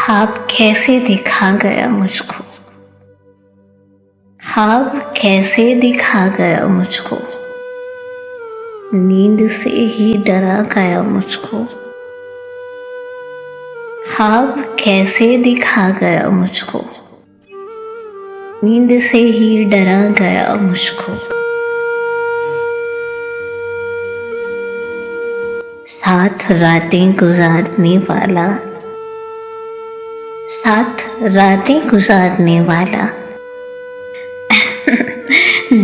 ख्वाब कैसे दिखा गया मुझको, ख्वाब कैसे दिखा गया मुझको, नींद से ही डरा गया मुझको। ख्वाब कैसे दिखा गया मुझको, नींद से ही डरा गया मुझको। साथ रातें गुजारने वाला, साथ रातें गुजारने वाला,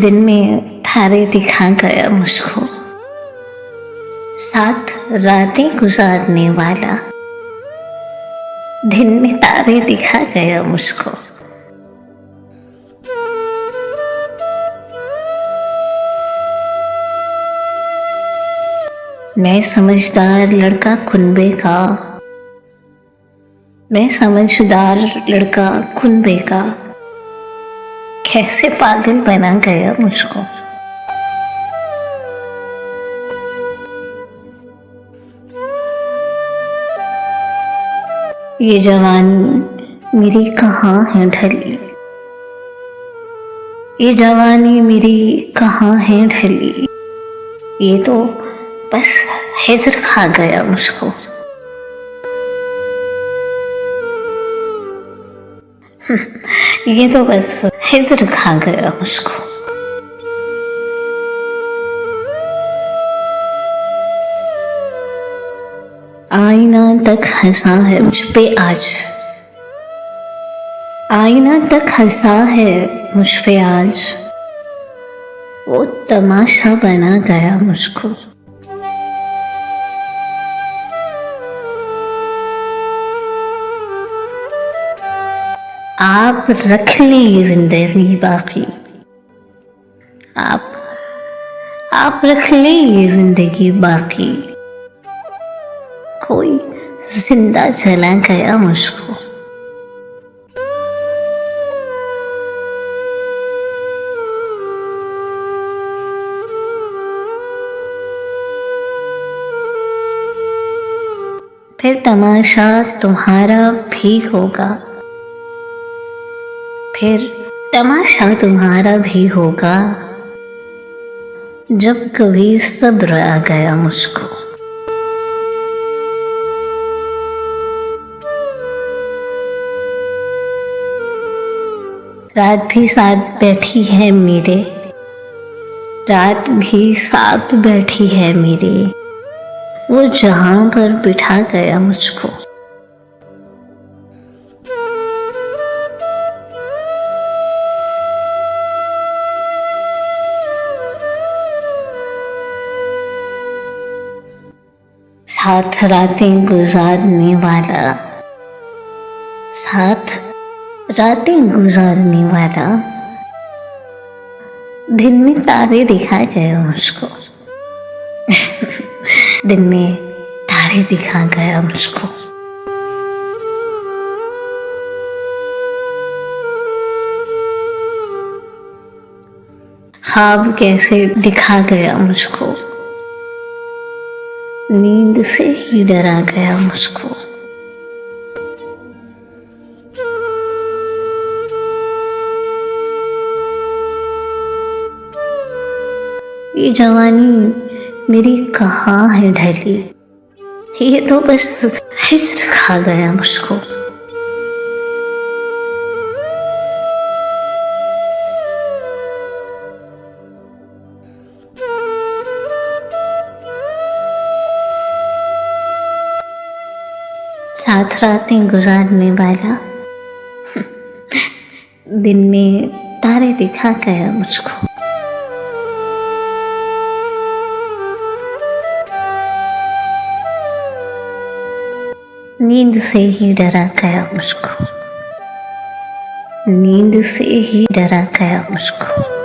दिन में तारे दिखा गया मुझको। साथ रातें गुजारने वाला, दिन में तारे दिखा गया मुझको। मैं समझदार लड़का कुनबे का, मैं समझदार लड़का कुनबे का, कैसे पागल बना गया मुझको। ये जवानी मेरी कहाँ है ढली, ये जवानी मेरी कहाँ है ढली, ये तो बस हिज्र खा गया मुझको। ये तो बस हिज्र खा गया मुझको। आईना तक हंसा है मुझ पे आज, आईना तक हंसा है मुझ पे आज, वो तमाशा बना गया मुझको। आप रख ली जिंदगी बाकी, आप रख ली जिंदगी बाकी, कोई जिंदा चला गया मुझको। फिर तमाशा तुम्हारा भी होगा, फिर तमाशा तुम्हारा भी होगा, जब कभी सब्र आ गया मुझको। रात भी साथ बैठी है मेरे, रात भी साथ बैठी है मेरे, वो जहां पर बिठा गया मुझको। साथ रातें गुजारने वाला, साथ रातें गुजारने वाला, दिन में तारे दिखा गया मुझको। दिन में तारे दिखा गया मुझको। ख्वाब कैसे दिखा गया मुझको, नींद से ही डरा गया मुझको। ये जवानी मेरी कहाँ है ढली, ये तो बस हिज्र खा गया मुझको। साथ रातें गुजारने वाला, दिन में तारे दिखा गया मुझको। नींद से ही डरा गया मुझको, नींद से ही डरा गया मुझको।